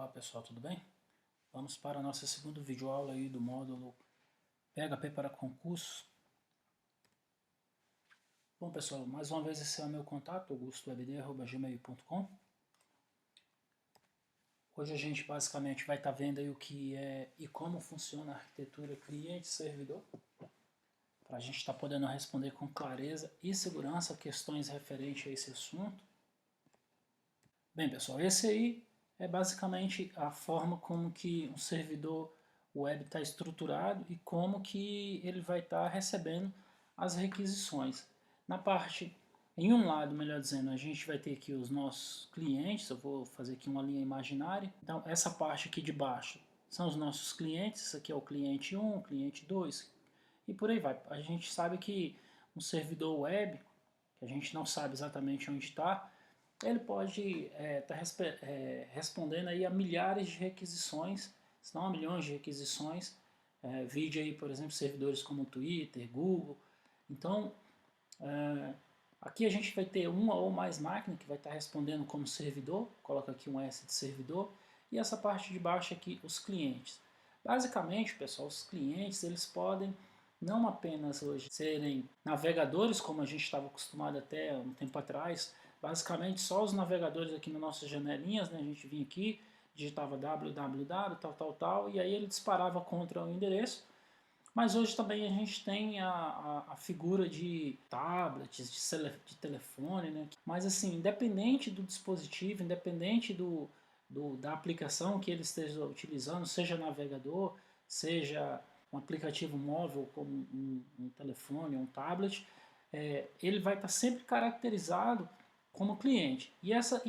Olá pessoal, tudo bem? Vamos para a nossa segunda videoaula aí do módulo PHP para concursos. Bom pessoal, mais uma vez esse é o meu contato, augustowebd@gmail.com. Hoje a gente basicamente vai estar vendo aí o que é e como funciona a arquitetura cliente-servidor, para a gente estar podendo responder com clareza e segurança questões referentes a esse assunto. Bem pessoal, esse aí é basicamente a forma como que um servidor web está estruturado e como que ele vai estar recebendo as requisições. Na parte, em um lado, melhor dizendo, a gente vai ter aqui os nossos clientes, eu vou fazer aqui uma linha imaginária. Então essa parte aqui de baixo são os nossos clientes, isso aqui é o cliente 1, cliente 2 e por aí vai. A gente sabe que um servidor web, que a gente não sabe exatamente onde está, ele pode estar respondendo aí a milhares de requisições, se não a milhões de requisições, vide aí, por exemplo, servidores como Twitter, Google. Então, aqui a gente vai ter uma ou mais máquinas que vai estar respondendo como servidor, coloca aqui um S de servidor, e essa parte de baixo aqui, os clientes. Basicamente, pessoal, os clientes, eles podem não apenas hoje serem navegadores, como a gente estava acostumado até um tempo atrás, basicamente só os navegadores aqui nas nossas janelinhas, né? A gente vinha aqui, digitava www, tal, e aí ele disparava contra o endereço. Mas hoje também a gente tem a figura de tablets, de telefone, né? Mas assim, independente do dispositivo, independente da aplicação que ele esteja utilizando, seja navegador, seja um aplicativo móvel como um telefone, um tablet, ele vai estar sempre caracterizado como cliente. E essa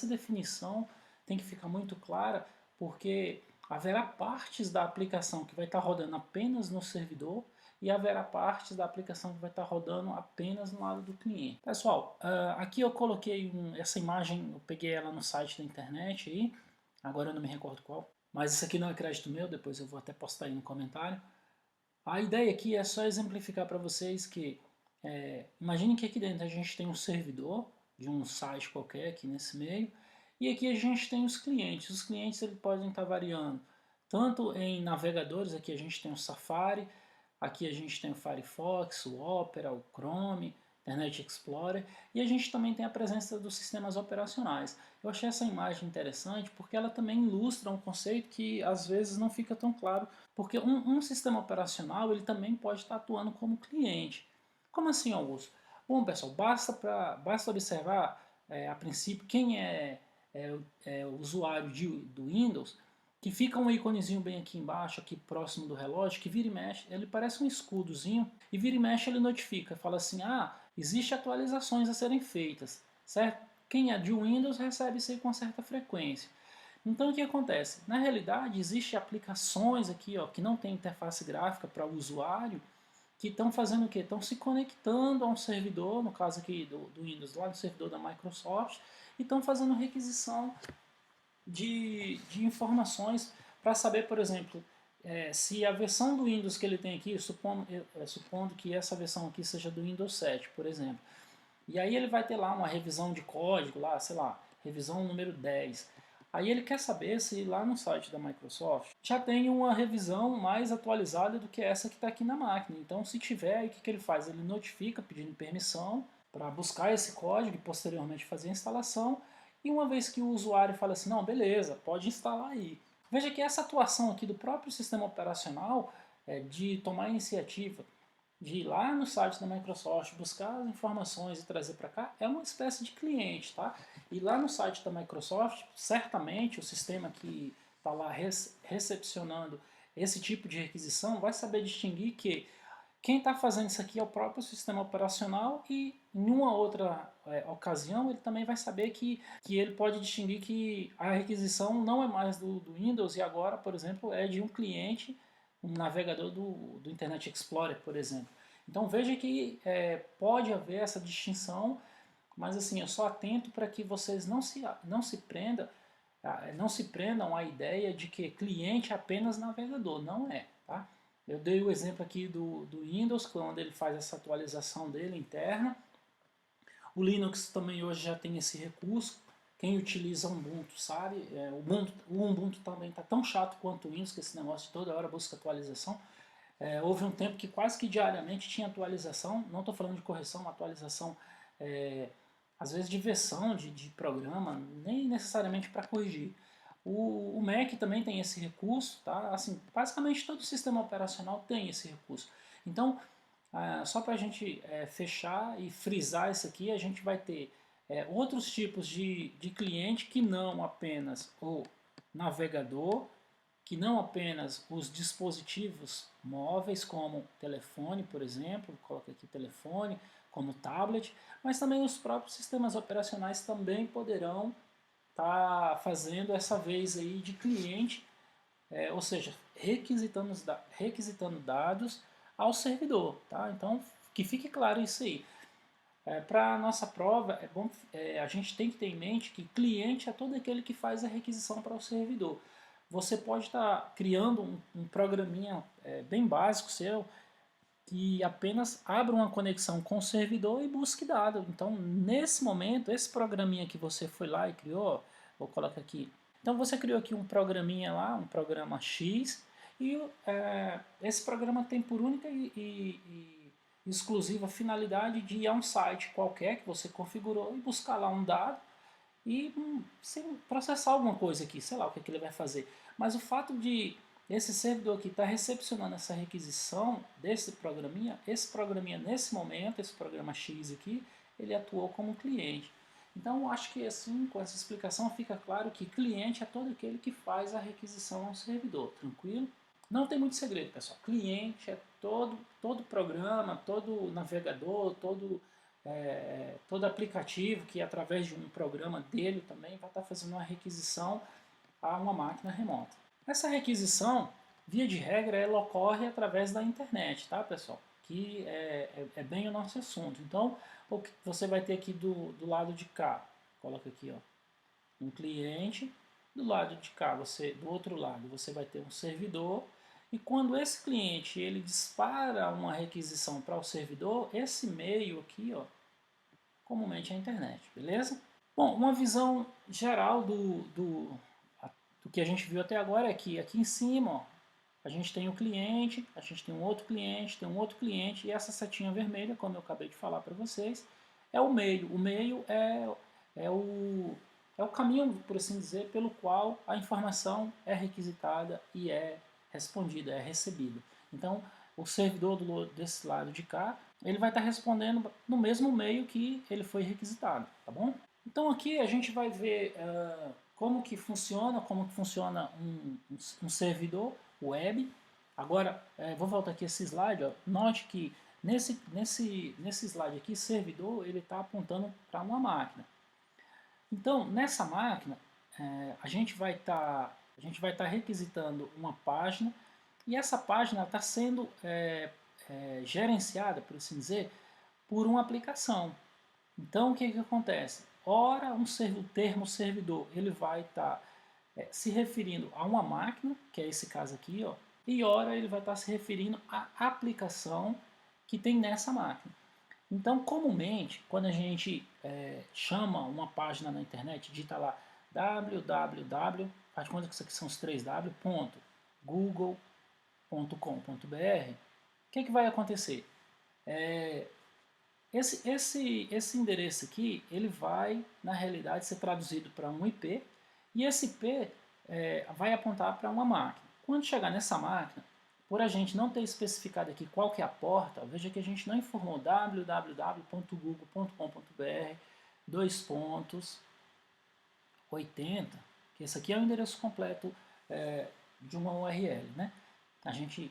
definição tem que ficar muito clara, porque haverá partes da aplicação que vai estar rodando apenas no servidor e haverá partes da aplicação que vai estar rodando apenas no lado do cliente. Pessoal, aqui eu coloquei essa imagem, eu peguei ela no site da internet aí, agora eu não me recordo qual, mas isso aqui não é crédito meu, depois eu vou até postar aí no comentário. A ideia aqui é só exemplificar para vocês que, imagine que aqui dentro a gente tem um servidor de um site qualquer aqui nesse meio, e aqui a gente tem os clientes. Os clientes eles podem estar variando tanto em navegadores, aqui a gente tem o Safari, aqui a gente tem o Firefox, o Opera, o Chrome, Internet Explorer, e a gente também tem a presença dos sistemas operacionais. Eu achei essa imagem interessante porque ela também ilustra um conceito que às vezes não fica tão claro, porque um sistema operacional ele também pode estar atuando como cliente. Como assim, Augusto? Bom, pessoal, basta observar a princípio quem é o usuário do Windows, que fica um íconezinho bem aqui embaixo, aqui próximo do relógio, que vira e mexe, ele parece um escudozinho, e vira e mexe ele notifica, fala assim, existe atualizações a serem feitas, certo? Quem é de Windows recebe isso aí com certa frequência. Então o que acontece? Na realidade, existem aplicações aqui ó, que não tem interface gráfica para o usuário, que estão fazendo o quê? Estão se conectando a um servidor, no caso aqui do Windows, lá no servidor da Microsoft, e estão fazendo requisição de informações para saber, por exemplo, se a versão do Windows que ele tem aqui, supondo que essa versão aqui seja do Windows 7, por exemplo, e aí ele vai ter lá uma revisão de código, lá, sei lá, revisão número 10. Aí ele quer saber se lá no site da Microsoft já tem uma revisão mais atualizada do que essa que está aqui na máquina. Então se tiver, aí o que ele faz? Ele notifica pedindo permissão para buscar esse código e posteriormente fazer a instalação. E uma vez que o usuário fala assim, não, beleza, pode instalar aí. Veja que essa atuação aqui do próprio sistema operacional de tomar a iniciativa de ir lá no site da Microsoft, buscar as informações e trazer para cá, é uma espécie de cliente, tá? E lá no site da Microsoft, certamente o sistema que está lá recepcionando esse tipo de requisição vai saber distinguir que quem está fazendo isso aqui é o próprio sistema operacional e em uma outra ocasião ele também vai saber que ele pode distinguir que a requisição não é mais do Windows e agora, por exemplo, é de um cliente, um navegador do Internet Explorer, por exemplo. Então veja que pode haver essa distinção, mas assim, eu só atento para que vocês não se prendam à ideia de que cliente é apenas navegador, não é, tá? Eu dei o exemplo aqui do Windows, quando ele faz essa atualização dele interna. O Linux também hoje já tem esse recurso, quem utiliza Ubuntu sabe, o Ubuntu também está tão chato quanto o Windows, que esse negócio de toda hora busca atualização. Houve um tempo que quase que diariamente tinha atualização, não estou falando de correção, uma atualização, às vezes de versão de programa, nem necessariamente para corrigir. O Mac também tem esse recurso, tá? Assim, basicamente todo sistema operacional tem esse recurso. Então, só para a gente fechar e frisar isso aqui, a gente vai ter outros tipos de cliente que não apenas o navegador, que não apenas os dispositivos móveis, como telefone, por exemplo, coloca aqui telefone, como tablet, mas também os próprios sistemas operacionais também poderão estar fazendo essa vez aí de cliente, ou seja, requisitando dados ao servidor. Tá? Então, que fique claro isso aí. Para a nossa prova, é bom, a gente tem que ter em mente que cliente é todo aquele que faz a requisição para o servidor. Você pode estar criando um programinha bem básico seu, que apenas abra uma conexão com o servidor e busque dado. Então, nesse momento, esse programinha que você foi lá e criou, vou colocar aqui. Então, você criou aqui um programinha lá, um programa X, e esse programa tem por única e exclusiva finalidade de ir a um site qualquer que você configurou e buscar lá um dado e processar alguma coisa aqui, sei lá o que ele vai fazer. Mas o fato de esse servidor aqui estar recepcionando essa requisição desse programinha, esse programinha nesse momento, esse programa X aqui, ele atuou como cliente. Então acho que assim, com essa explicação fica claro que cliente é todo aquele que faz a requisição ao servidor, tranquilo? Não tem muito segredo, pessoal. Cliente é todo programa, todo navegador, todo aplicativo que através de um programa dele também vai estar fazendo uma requisição a uma máquina remota. Essa requisição, via de regra, ela ocorre através da internet, tá, pessoal? Que é bem o nosso assunto. Então, o que você vai ter aqui do lado de cá, coloca aqui, ó, um cliente. Do lado de cá, do outro lado, você vai ter um servidor. E quando esse cliente ele dispara uma requisição para o servidor, esse meio aqui, ó, comumente é a internet, beleza? Bom, uma visão geral do que a gente viu até agora é que aqui em cima, ó, a gente tem um cliente, a gente tem um outro cliente, tem um outro cliente, e essa setinha vermelha, como eu acabei de falar para vocês, é o meio. O meio é o caminho, por assim dizer, pelo qual a informação é requisitada e é respondida, é recebida. Então, o servidor desse lado de cá, ele vai estar respondendo no mesmo meio que ele foi requisitado, tá bom? Então aqui a gente vai ver como que funciona um servidor web. Agora, vou voltar aqui esse slide. Ó. Note que nesse slide aqui, servidor, ele está apontando para uma máquina. Então, nessa máquina, a gente vai estar requisitando uma página e essa página está sendo gerenciada, por assim dizer, por uma aplicação. Então, o que acontece? Ora, o termo servidor ele vai estar se referindo a uma máquina, que é esse caso aqui, ó, e ora ele vai estar se referindo à aplicação que tem nessa máquina. Então, comumente, quando a gente chama uma página na internet, digita lá www, faz conta que isso aqui são os 3W, google.com.br, o que vai acontecer? Esse endereço aqui, ele vai, na realidade, ser traduzido para um IP, e esse IP vai apontar para uma máquina. Quando chegar nessa máquina, por a gente não ter especificado aqui qual que é a porta, veja que a gente não informou www.google.com.br 2.80, que esse aqui é o endereço completo de uma URL, né?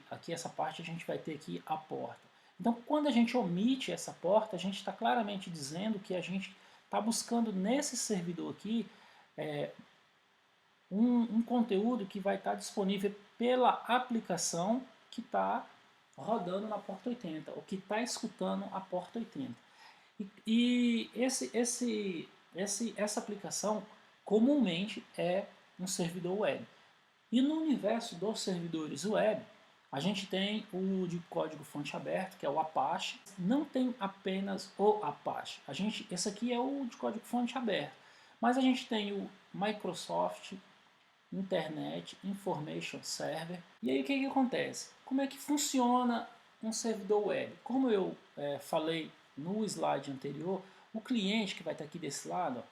Aqui essa parte a gente vai ter aqui a porta. Então, quando a gente omite essa porta, a gente está claramente dizendo que a gente está buscando nesse servidor aqui um conteúdo que vai estar disponível pela aplicação que está rodando na porta 80, ou que está escutando a porta 80. E essa aplicação comumente é um servidor web. E no universo dos servidores web, a gente tem o de código-fonte aberto, que é o Apache. Não tem apenas o Apache. Esse aqui é o de código-fonte aberto. Mas a gente tem o Microsoft Internet Information Server. E aí o que acontece? Como é que funciona um servidor web? Como eu falei no slide anterior, o cliente que vai estar aqui desse lado, ó,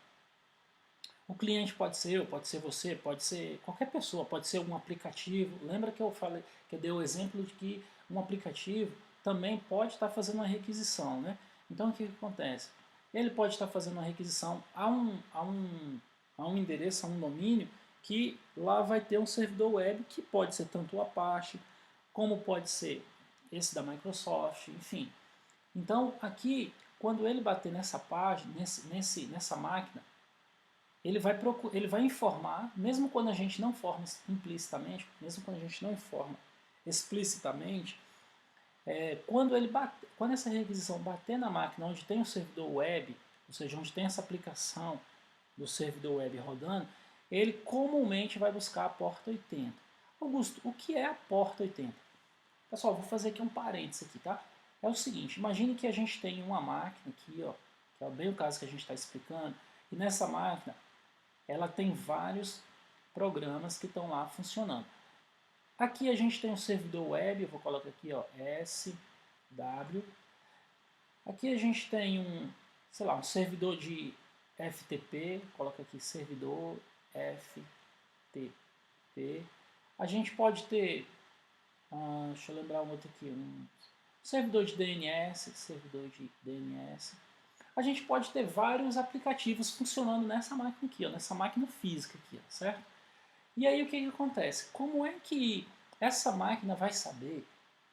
o cliente pode ser eu, pode ser você, pode ser qualquer pessoa, pode ser um aplicativo. Lembra que eu falei, que eu dei o exemplo de que um aplicativo também pode estar fazendo uma requisição, né? Então o que acontece? Ele pode estar fazendo uma requisição a um endereço, a um domínio, que lá vai ter um servidor web que pode ser tanto o Apache, como pode ser esse da Microsoft, enfim. Então aqui, quando ele bater nessa página, nessa máquina, ele vai informar, mesmo quando a gente não informa implicitamente, mesmo quando a gente não informa explicitamente, quando essa requisição bater na máquina onde tem o servidor web, ou seja, onde tem essa aplicação do servidor web rodando, ele comumente vai buscar a porta 80. Augusto, o que é a porta 80? Pessoal, vou fazer aqui um parênteses aqui, tá? É o seguinte, imagine que a gente tem uma máquina aqui, ó, que é bem o caso que a gente está explicando, e nessa máquina ela tem vários programas que estão lá funcionando. Aqui a gente tem um servidor web, eu vou colocar aqui, ó, SW. Aqui a gente tem sei lá, um servidor de FTP, coloca aqui servidor FTP. A gente pode ter, deixa eu lembrar um outro aqui, um servidor de DNS, A gente pode ter vários aplicativos funcionando nessa máquina aqui, ó, nessa máquina física aqui, ó, certo? E aí o que acontece? Como é que essa máquina vai saber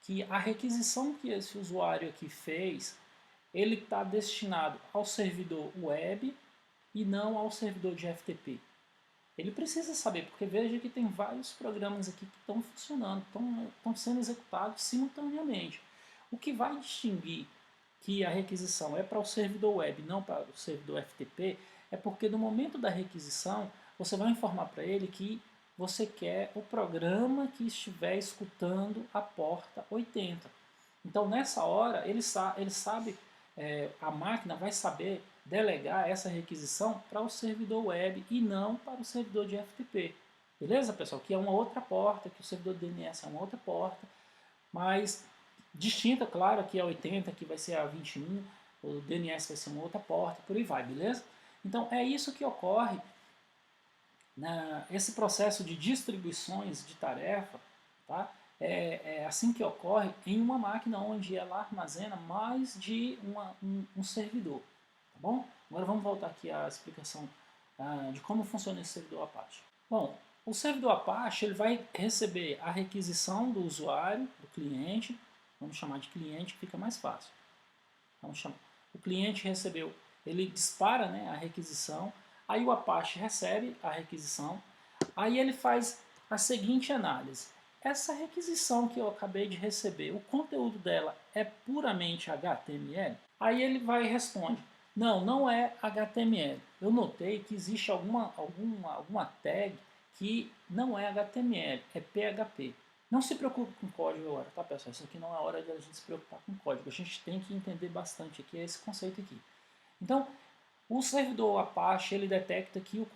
que a requisição que esse usuário aqui fez, ele está destinado ao servidor web e não ao servidor de FTP? Ele precisa saber, porque veja que tem vários programas aqui que estão funcionando, estão sendo executados simultaneamente. O que vai distinguir que a requisição é para o servidor web, não para o servidor FTP, é porque no momento da requisição você vai informar para ele que você quer o programa que estiver escutando a porta 80. Então nessa hora ele sabe, a máquina vai saber delegar essa requisição para o servidor web e não para o servidor de FTP. Beleza, pessoal? Que é uma outra porta, que o servidor de DNS é uma outra porta, mas distinta, claro, aqui é 80, aqui vai ser a 21, o DNS vai ser uma outra porta, por aí vai, beleza? Então é isso que ocorre esse processo de distribuições de tarefa, tá? É assim que ocorre em uma máquina onde ela armazena mais de um servidor, tá bom? Agora vamos voltar aqui à explicação de como funciona esse servidor Apache. Bom, o servidor Apache ele vai receber a requisição do usuário, do cliente, vamos chamar de cliente que fica mais fácil. Vamos chamar. O cliente recebeu, ele dispara, né, a requisição, aí o Apache recebe a requisição, aí ele faz a seguinte análise. Essa requisição que eu acabei de receber, o conteúdo dela é puramente HTML? Aí ele vai e responde, não, não é HTML. Eu notei que existe alguma tag que não é HTML, é PHP. Não se preocupe com código agora, tá, pessoal? Isso aqui não é hora de a gente se preocupar com código. A gente tem que entender bastante aqui esse conceito aqui. Então, o servidor Apache ele detecta que o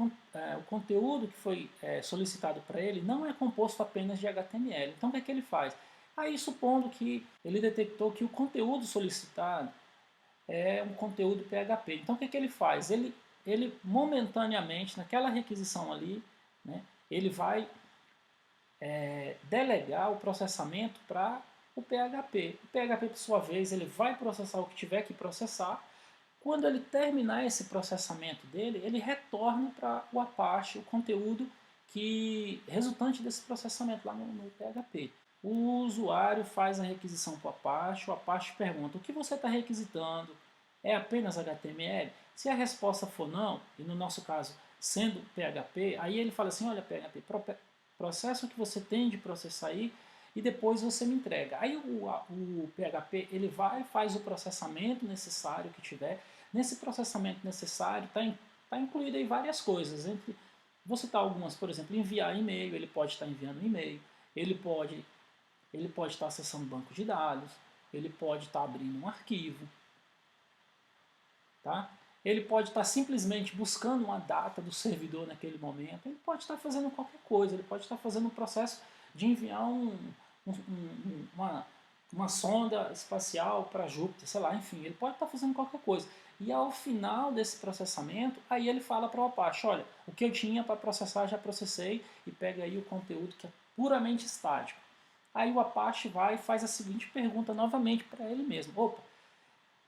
conteúdo que foi solicitado para ele não é composto apenas de HTML. Então, o que é que ele faz? Aí, supondo que ele detectou que o conteúdo solicitado é um conteúdo PHP. Então, o que é que ele faz? Ele momentaneamente, naquela requisição ali, né, ele vai delegar o processamento para o PHP. O PHP, por sua vez, ele vai processar o que tiver que processar. Quando ele terminar esse processamento dele, ele retorna para o Apache o conteúdo resultante desse processamento lá no PHP. O usuário faz a requisição para o Apache pergunta, o que você está requisitando? É apenas HTML? Se a resposta for não, e no nosso caso, sendo PHP, aí ele fala assim, olha PHP, processa o que você tem de processar aí e depois você me entrega. Aí o PHP ele vai e faz o processamento necessário que tiver. Nesse processamento necessário tá incluído aí várias coisas. Vou citar algumas, por exemplo, enviar e-mail, ele pode estar enviando e-mail, ele pode estar acessando banco de dados, ele pode estar abrindo um arquivo, tá? ele pode estar simplesmente buscando uma data do servidor naquele momento, ele pode estar fazendo qualquer coisa, ele pode estar fazendo um processo de enviar uma sonda espacial para Júpiter, sei lá, enfim, ele pode estar fazendo qualquer coisa. E ao final desse processamento, aí ele fala para o Apache, olha, o que eu tinha para processar já processei e pega aí o conteúdo que é puramente estático. Aí o Apache vai e faz a seguinte pergunta novamente para ele mesmo. Opa,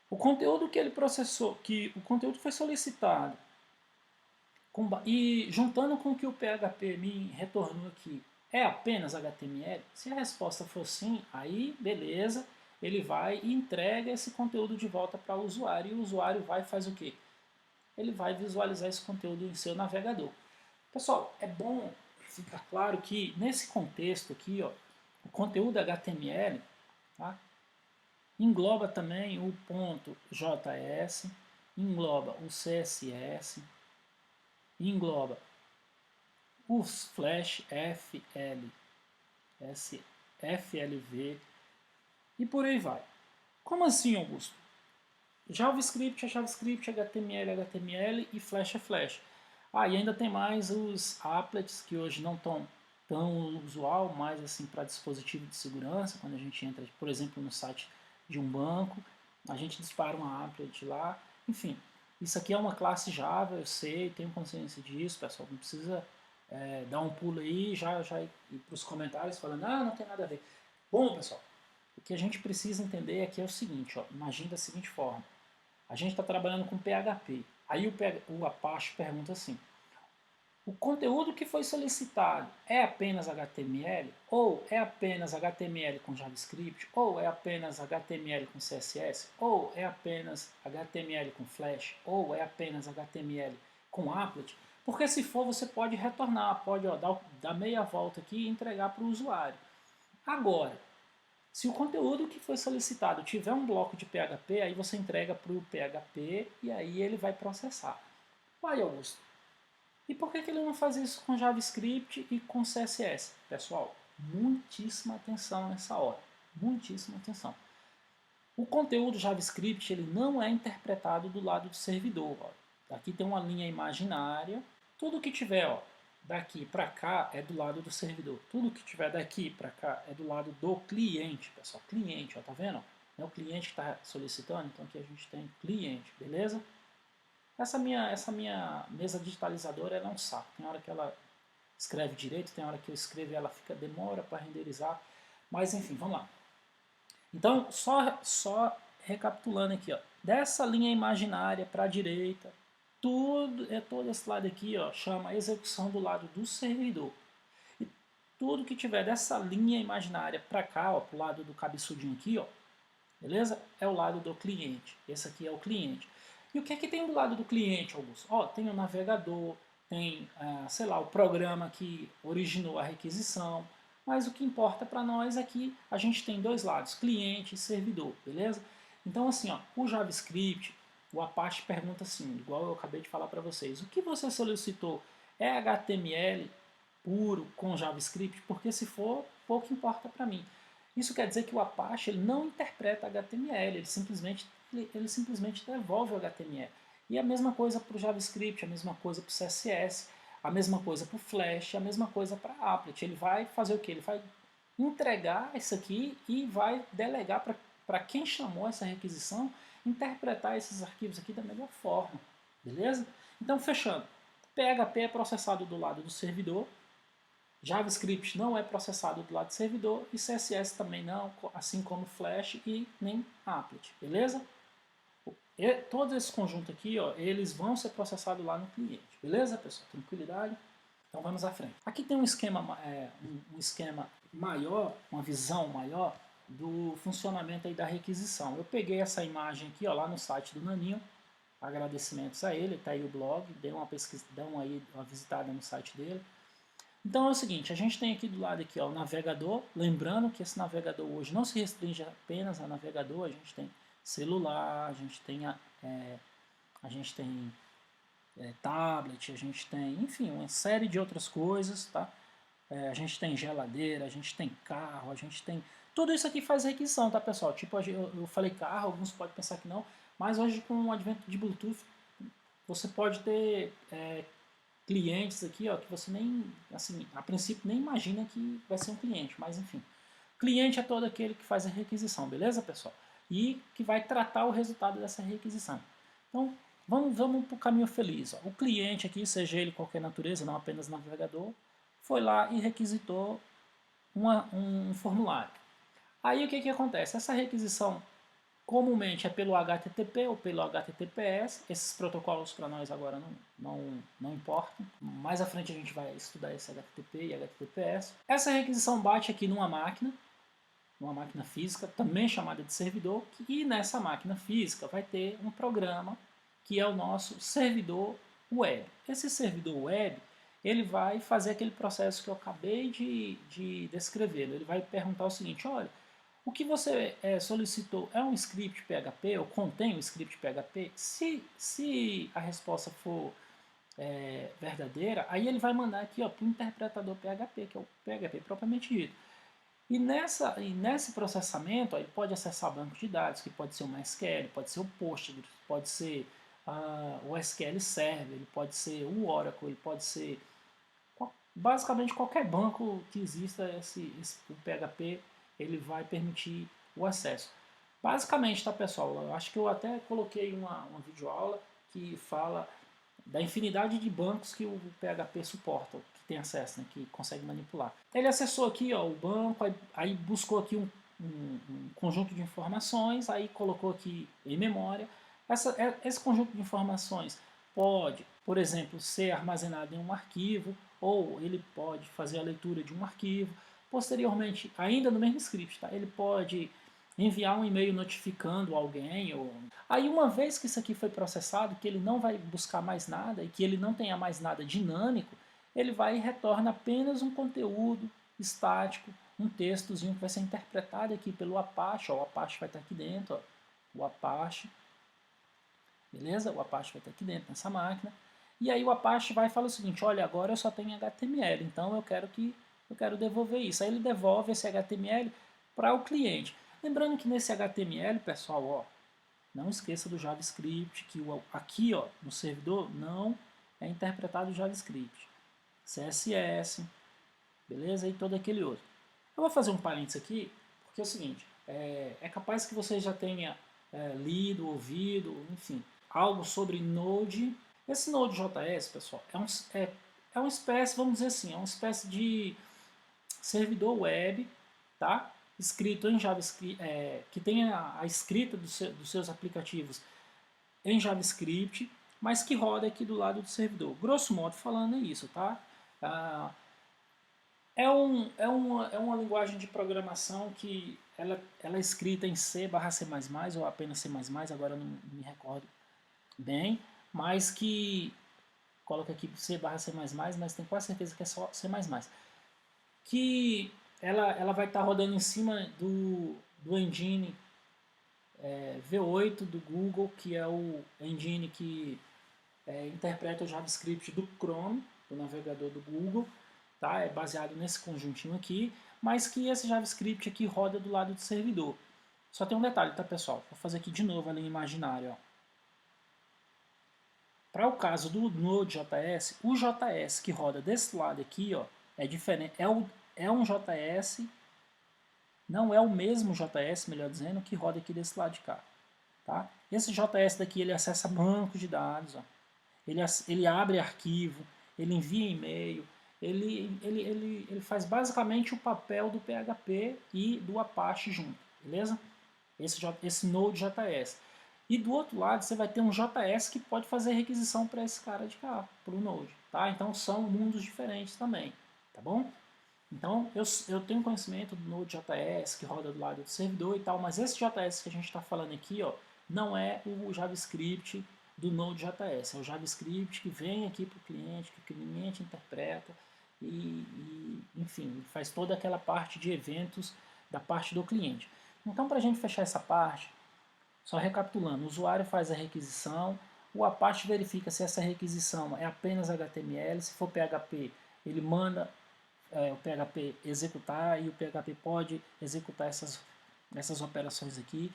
o conteúdo que ele processou, que o conteúdo foi solicitado, e juntando com o que o PHP me retornou aqui, é apenas HTML? Se a resposta for sim, aí beleza, ele vai e entrega esse conteúdo de volta para o usuário, e o usuário vai e faz o quê? Ele vai visualizar esse conteúdo em seu navegador. Pessoal, é bom ficar claro que nesse contexto aqui, ó, o conteúdo HTML, tá, engloba também o ponto .js, engloba o CSS, engloba os Flash FL, FLV e por aí vai. Como assim, Augusto? JavaScript é JavaScript, HTML é HTML e Flash é Flash. Ah, e ainda tem mais os applets que hoje não estão tão usual, mais assim para dispositivo de segurança, quando a gente entra, por exemplo, no site de um banco, a gente dispara uma applet lá, enfim. Isso aqui é uma classe Java, eu sei, tenho consciência disso, pessoal, não precisa dar um pulo aí já ir para os comentários falando, ah, não tem nada a ver. Bom, pessoal, o que a gente precisa entender aqui é o seguinte, ó, imagine da seguinte forma, a gente está trabalhando com PHP, aí o Apache pergunta assim, o conteúdo que foi solicitado é apenas HTML? Ou é apenas HTML com JavaScript? Ou é apenas HTML com CSS? Ou é apenas HTML com Flash? Ou é apenas HTML com applet? Porque se for, você pode retornar, pode dar meia volta aqui e entregar para o usuário. Agora, se o conteúdo que foi solicitado tiver um bloco de PHP, aí você entrega para o PHP e aí ele vai processar. Uai, Augusto, e por que ele não faz isso com JavaScript e com CSS? Pessoal, muitíssima atenção nessa hora. Muitíssima atenção. O conteúdo JavaScript ele não é interpretado do lado do servidor. Ó. Aqui tem uma linha imaginária. Tudo que tiver daqui para cá é do lado do servidor. Tudo que tiver daqui para cá é do lado do cliente, pessoal. Cliente, ó, tá vendo? É o cliente que está solicitando, então aqui a gente tem cliente, beleza? Essa minha mesa digitalizadora ela é um saco. Tem hora que ela escreve direito, tem hora que eu escrevo e ela demora para renderizar. Mas enfim, vamos lá. Então, só recapitulando aqui, ó, dessa linha imaginária para a direita, todo esse lado aqui ó, chama execução do lado do servidor. E tudo que tiver dessa linha imaginária para cá, para o lado do cabeçudinho aqui, ó, beleza? É o lado do cliente. Esse aqui é o cliente. E o que é que tem do lado do cliente, Augusto? Ó, tem o navegador, tem, sei lá, o programa que originou a requisição, mas o que importa para nós é que a gente tem dois lados, cliente e servidor, beleza? Então assim, ó, o JavaScript, o Apache pergunta assim, igual eu acabei de falar para vocês, o que você solicitou é HTML puro com JavaScript? Porque se for, pouco importa para mim. Isso quer dizer que o Apache ele não interpreta HTML, ele simplesmente devolve o HTML. E a mesma coisa para o JavaScript, a mesma coisa para o CSS, a mesma coisa para o Flash, a mesma coisa para a Applet. Ele vai fazer o que? Ele vai entregar isso aqui e vai delegar para quem chamou essa requisição interpretar esses arquivos aqui da melhor forma. Beleza? Então, fechando. PHP é processado do lado do servidor, JavaScript não é processado do lado do servidor e CSS também não, assim como Flash e nem Applet, beleza? E todo esse conjunto aqui, ó, eles vão ser processados lá no cliente, beleza, pessoal? Tranquilidade? Então vamos à frente. Aqui tem um esquema, um esquema maior, uma visão maior do funcionamento aí da requisição. Eu peguei essa imagem aqui, ó, lá no site do Naninho, agradecimentos a ele, tá aí o blog, dê uma pesquisa, dê uma visitada no site dele. Então é o seguinte, a gente tem aqui do lado aqui, ó, o navegador, lembrando que esse navegador hoje não se restringe apenas a navegador, a gente tem celular, a gente tem, tablet, a gente tem, enfim, uma série de outras coisas, tá? A gente tem geladeira, a gente tem carro, a gente tem... Tudo isso aqui faz requisição, tá, pessoal? Tipo, eu falei carro, alguns podem pensar que não, mas hoje com o advento de Bluetooth, você pode ter clientes aqui, ó, que você nem, assim, a princípio nem imagina que vai ser um cliente, mas enfim. Cliente é todo aquele que faz a requisição, beleza, pessoal? E que vai tratar o resultado dessa requisição. Então, vamos para o caminho feliz. Ó. O cliente aqui, seja ele qualquer natureza, não apenas navegador, foi lá e requisitou um formulário. Aí o que acontece? Essa requisição comumente é pelo HTTP ou pelo HTTPS. Esses protocolos para nós agora não importam. Mais à frente a gente vai estudar esse HTTP e HTTPS. Essa requisição bate aqui numa máquina física, também chamada de servidor, e nessa máquina física vai ter um programa que é o nosso servidor web. Esse servidor web, ele vai fazer aquele processo que eu acabei de descrever. Ele vai perguntar o seguinte, olha, o que você solicitou é um script PHP ou contém um script PHP? Se a resposta for verdadeira, aí ele vai mandar aqui para o interpretador PHP, que é o PHP propriamente dito. E nesse processamento, ó, ele pode acessar banco de dados, que pode ser o MySQL, pode ser o Postgres, pode ser o SQL Server, ele pode ser o Oracle, ele pode ser basicamente qualquer banco que exista, o PHP ele vai permitir o acesso. Basicamente, tá pessoal, eu acho que eu até coloquei uma videoaula que fala da infinidade de bancos que o PHP suporta, que tem acesso, né, que consegue manipular. Ele acessou aqui ó, o banco, aí buscou aqui um conjunto de informações, aí colocou aqui em memória. Esse conjunto de informações pode, por exemplo, ser armazenado em um arquivo, ou ele pode fazer a leitura de um arquivo. Posteriormente, ainda no mesmo script, tá? Ele pode enviar um e-mail notificando alguém. Aí uma vez que isso aqui foi processado, que ele não vai buscar mais nada e que ele não tenha mais nada dinâmico, ele vai e retorna apenas um conteúdo estático, um textozinho que vai ser interpretado aqui pelo Apache. Ó, o Apache vai estar aqui dentro, ó, o Apache, beleza? O Apache vai estar aqui dentro nessa máquina. E aí o Apache vai e fala o seguinte, olha, agora eu só tenho HTML, então eu quero devolver isso. Aí ele devolve esse HTML para o cliente. Lembrando que nesse HTML, pessoal, ó, não esqueça do JavaScript, que aqui ó, no servidor não é interpretado o JavaScript. CSS, beleza? E todo aquele outro. Eu vou fazer um parênteses aqui, porque é o seguinte, é capaz que você já tenha lido, ouvido, enfim, algo sobre Node. Esse Node.js, pessoal, é uma espécie, vamos dizer assim, é uma espécie de servidor web, tá? Escrito em JavaScript, que tem a escrita dos seus aplicativos em JavaScript, mas que roda aqui do lado do servidor. Grosso modo falando é isso, tá? É uma linguagem de programação que ela é escrita em C/C++ ou apenas C++, agora não me recordo bem, mas que coloca aqui C/C++, mas tenho quase certeza que é só C++. Que ela vai estar rodando em cima do engine V8 do Google, que é o engine que interpreta o JavaScript do Chrome, do navegador do Google, tá? É baseado nesse conjuntinho aqui, mas que esse JavaScript aqui roda do lado do servidor. Só tem um detalhe, tá pessoal? Vou fazer aqui de novo a linha imaginária. Para o caso do Node.js, o JS que roda desse lado aqui ó, é diferente, é um JS, não é o mesmo JS, melhor dizendo, que roda aqui desse lado de cá. Tá? Esse JS daqui ele acessa bancos de dados, ó. Ele abre arquivo, ele envia e-mail, ele faz basicamente o papel do PHP e do Apache junto, beleza? Esse Node.js. E do outro lado você vai ter um JS que pode fazer requisição para esse cara de cá, para o Node. Tá? Então são mundos diferentes também, tá bom? Então eu tenho conhecimento do Node.js que roda do lado do servidor e tal, mas esse JS que a gente está falando aqui ó, não é o JavaScript do Node.js, é o JavaScript que vem aqui para o cliente, que o cliente interpreta enfim, faz toda aquela parte de eventos da parte do cliente. Então para a gente fechar essa parte, só recapitulando, o usuário faz a requisição, o Apache verifica se essa requisição é apenas HTML, se for PHP, ele manda o PHP executar e o PHP pode executar essas operações aqui.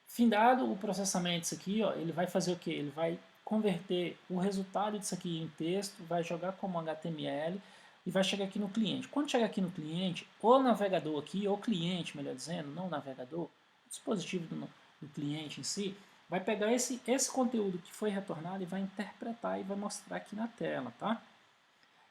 Findado o processamento isso aqui, ó, ele vai fazer o que? Ele vai converter o resultado disso aqui em texto, vai jogar como HTML e vai chegar aqui no cliente. Quando chegar aqui no cliente, o navegador aqui, ou cliente, melhor dizendo, não o navegador, o dispositivo do cliente em si, vai pegar esse conteúdo que foi retornado e vai interpretar e vai mostrar aqui na tela, tá?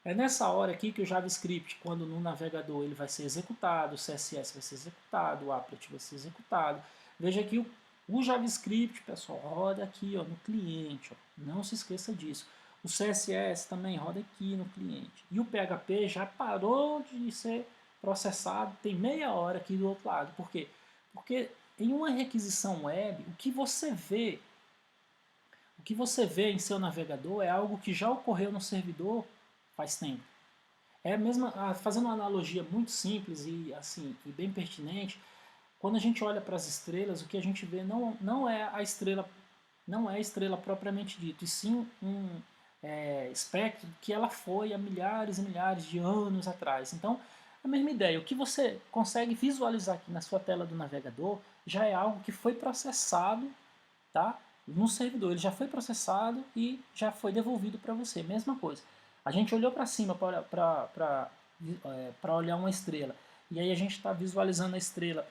É nessa hora aqui que o JavaScript, quando no navegador ele vai ser executado, o CSS vai ser executado, o applet vai ser executado. Veja que o JavaScript, pessoal, roda aqui ó, no cliente. Ó. Não se esqueça disso. O CSS também roda aqui no cliente. E o PHP já parou de ser processado, tem meia hora aqui do outro lado. Por quê? Porque em uma requisição web, o que você vê em seu navegador é algo que já ocorreu no servidor faz tempo. É mesmo, fazendo uma analogia muito simples e assim e bem pertinente, quando a gente olha para as estrelas, o que a gente vê não é a estrela propriamente dito, e sim um espectro que ela foi há milhares e milhares de anos atrás. Então, a mesma ideia, o que você consegue visualizar aqui na sua tela do navegador já é algo que foi processado, tá? No servidor, ele já foi processado e já foi devolvido para você. Mesma coisa. A gente olhou para cima para olhar uma estrela e aí a gente está visualizando a estrela.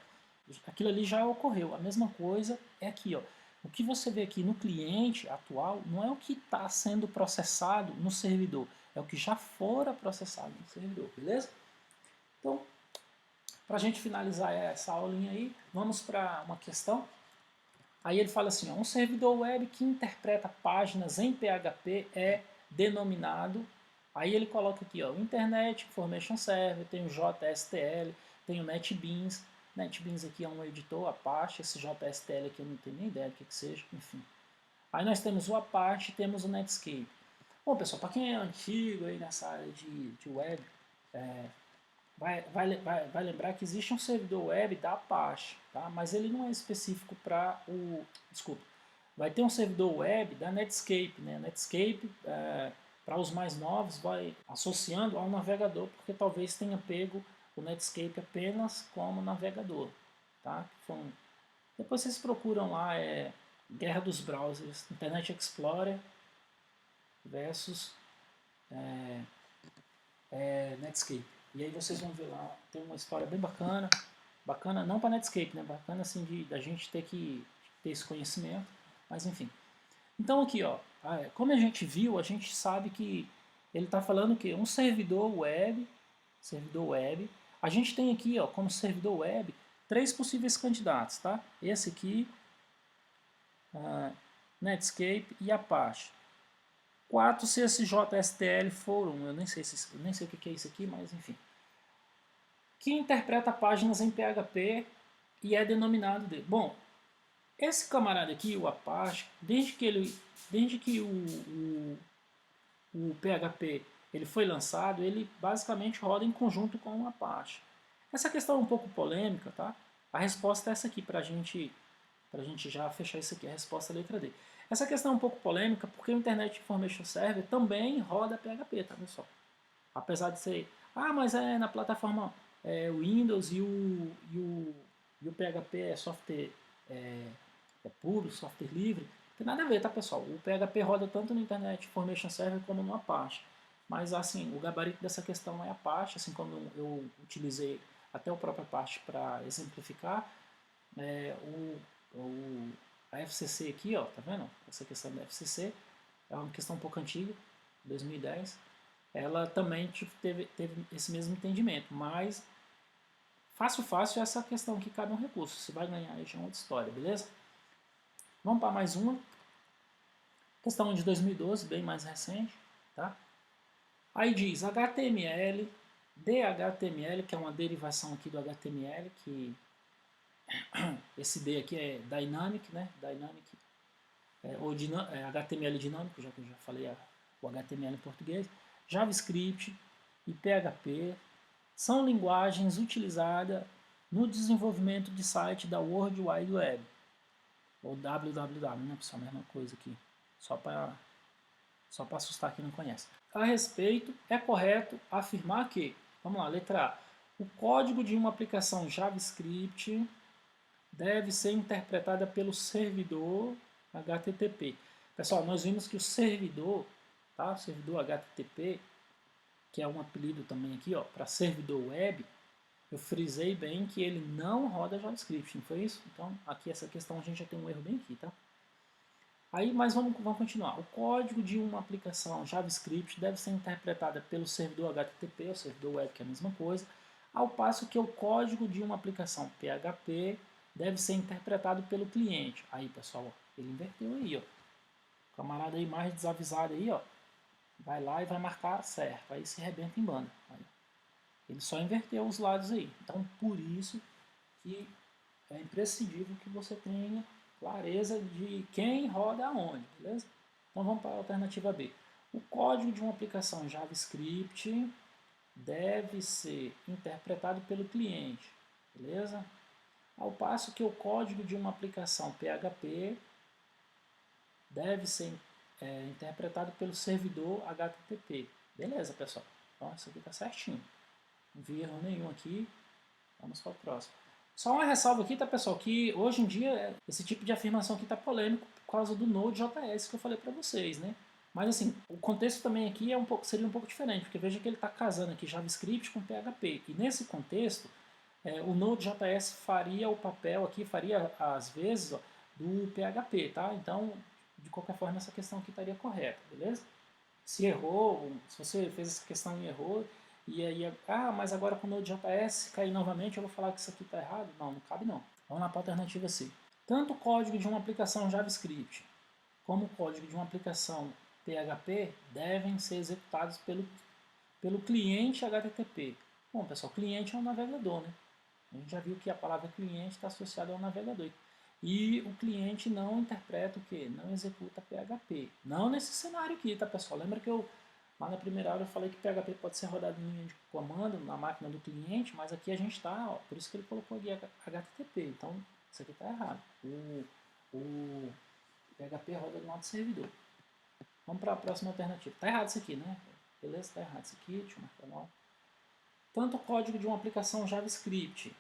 Aquilo ali já ocorreu. A mesma coisa é aqui, ó. O que você vê aqui no cliente atual não é o que está sendo processado no servidor, é o que já fora processado no servidor, beleza? Então, para a gente finalizar essa aulinha aí, vamos para uma questão. Aí ele fala assim, ó, um servidor web que interpreta páginas em PHP é denominado, aí ele coloca aqui, ó, Internet Information Server, tem o JSTL, tem o NetBeans. NetBeans aqui é um editor Apache, esse JSTL aqui eu não tenho nem ideia do que seja, enfim. Aí nós temos o Apache e temos o Netscape. Bom, pessoal, para quem é antigo aí nessa área de web, vai lembrar que existe um servidor web da Apache, tá? Mas ele não é específico para o... Desculpa. Vai ter um servidor web da Netscape, né? Netscape, para os mais novos, vai associando ao navegador, porque talvez tenha pego o Netscape apenas como navegador, tá? Depois vocês procuram lá, Guerra dos Browsers, Internet Explorer versus Netscape. E aí vocês vão ver lá, tem uma história bem bacana, bacana não para Netscape, né? Bacana assim da gente ter esse conhecimento, mas enfim. Então aqui, ó, como a gente viu, a gente sabe que ele está falando que um servidor web, a gente tem aqui, ó, como servidor web, 3 possíveis candidatos, tá? Esse aqui, Netscape e Apache. 4 se esse JSTL for um, eu nem sei o que é isso aqui, mas enfim. Que interpreta páginas em PHP e é denominado de... Bom, esse camarada aqui, o Apache, desde que o PHP ele foi lançado, ele basicamente roda em conjunto com o Apache. Essa questão é um pouco polêmica, tá? A resposta é essa aqui para a gente já fechar isso aqui, a resposta é a letra D. Essa questão é um pouco polêmica porque o Internet Information Server também roda PHP, tá pessoal? Apesar de ser, mas é na plataforma Windows e o PHP é software público, software livre, não tem nada a ver, tá pessoal? O PHP roda tanto no Internet Information Server como no Apache. Mas assim, o gabarito dessa questão é Apache, assim como eu utilizei até o próprio Apache para exemplificar, a FCC aqui, ó, tá vendo? Essa questão da FCC é uma questão um pouco antiga, 2010. Ela também teve esse mesmo entendimento, mas fácil é essa questão que cabe um recurso. Se vai ganhar aí já é outra história, beleza? Vamos para mais uma. Questão de 2012, bem mais recente, tá? Aí diz HTML, DHTML, que é uma derivação aqui do HTML, que esse D aqui é Dynamic, né? Dynamic, HTML dinâmico, já que eu já falei o HTML em português. JavaScript e PHP são linguagens utilizadas no desenvolvimento de site da World Wide Web, ou www, né pessoal, mesma coisa aqui, só para assustar quem não conhece. A respeito, é correto afirmar que, vamos lá, letra A, o código de uma aplicação JavaScript deve ser interpretada pelo servidor HTTP. Pessoal, nós vimos que o servidor, tá? O servidor HTTP, que é um apelido também aqui, ó, para servidor web, eu frisei bem que ele não roda JavaScript, não foi isso? Então, aqui essa questão a gente já tem um erro bem aqui, tá? Aí, mas vamos continuar. O código de uma aplicação JavaScript deve ser interpretada pelo servidor HTTP, o servidor web, que é a mesma coisa, ao passo que o código de uma aplicação PHP deve ser interpretado pelo cliente. Aí, pessoal, ó, ele inverteu aí, ó. O camarada aí mais desavisado aí, ó, vai lá e vai marcar certo. Aí se rebenta em banda. Aí, ele só inverteu os lados aí. Então, por isso que é imprescindível que você tenha clareza de quem roda aonde, beleza? Então vamos para a alternativa B. O código de uma aplicação JavaScript deve ser interpretado pelo cliente, beleza? Ao passo que o código de uma aplicação PHP deve ser interpretado pelo servidor HTTP. Beleza, pessoal? Então isso aqui está certinho. Não vi erro nenhum aqui. Vamos para o próximo. Só uma ressalva aqui, tá, pessoal, que hoje em dia esse tipo de afirmação aqui está polêmico por causa do Node.js que eu falei para vocês, né? Mas assim, o contexto também aqui seria um pouco diferente, porque veja que ele está casando aqui JavaScript com PHP. E nesse contexto, o Node.js faria o papel aqui, faria às vezes ó, do PHP, tá? Então, de qualquer forma, essa questão aqui estaria correta, beleza? Se errou, se você fez essa questão e errou, e aí, mas agora com o Node.js cair novamente, eu vou falar que isso aqui está errado? Não, não cabe não. Vamos lá para a alternativa C. Tanto o código de uma aplicação JavaScript como o código de uma aplicação PHP devem ser executados pelo cliente HTTP. Bom, pessoal, cliente é um navegador, né? A gente já viu que a palavra cliente está associada ao navegador. E o cliente não interpreta o quê? Não executa PHP. Não nesse cenário aqui, tá, pessoal? Lembra que lá na primeira aula eu falei que PHP pode ser rodado em linha de comando na máquina do cliente, mas aqui a gente está, por isso que ele colocou aqui HTTP. Então, isso aqui está errado. O PHP roda no nosso servidor. Vamos para a próxima alternativa. Está errado isso aqui, né? Beleza, está errado isso aqui. Deixa eu marcar lá. Tanto o código de uma aplicação JavaScript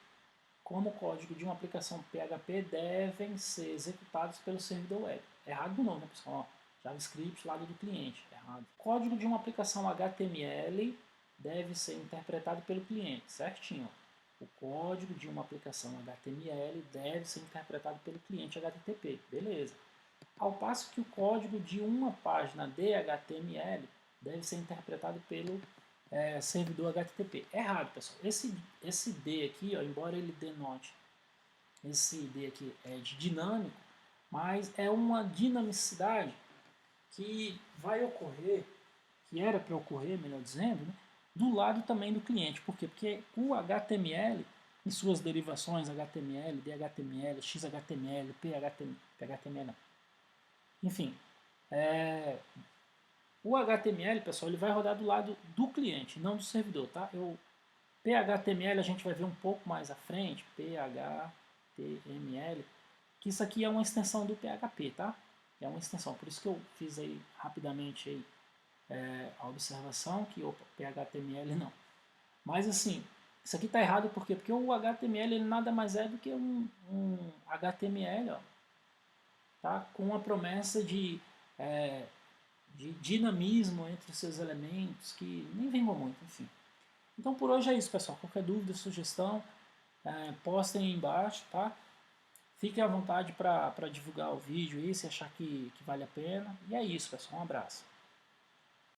como o código de uma aplicação PHP devem ser executados pelo servidor web. Errado não, né, pessoal? JavaScript, lado do cliente. Errado. O código de uma aplicação HTML deve ser interpretado pelo cliente. Certinho. O código de uma aplicação HTML deve ser interpretado pelo cliente HTTP. Beleza. Ao passo que o código de uma página de HTML deve ser interpretado pelo servidor HTTP. Errado, pessoal. Esse D aqui, ó, embora ele denote esse D aqui é de dinâmico, mas é uma dinamicidade que vai ocorrer, que era para ocorrer, melhor dizendo, né, do lado também do cliente. Por quê? Porque o HTML, em suas derivações, HTML, DHTML, XHTML, PHTML, enfim, o HTML, pessoal, ele vai rodar do lado do cliente, não do servidor, tá? PHTML a gente vai ver um pouco mais à frente, PHTML, que isso aqui é uma extensão do PHP, tá? É uma extensão, por isso que eu fiz aí rapidamente aí, a observação que o PHTML não. Mas assim, isso aqui está errado por quê? Porque o HTML ele nada mais é do que um HTML, ó, tá? Com a promessa de dinamismo entre os seus elementos, que nem vingou muito, enfim. Então por hoje é isso, pessoal. Qualquer dúvida, sugestão, postem aí embaixo, tá? Fiquem à vontade para divulgar o vídeo aí, se achar que vale a pena. E é isso, pessoal. Um abraço.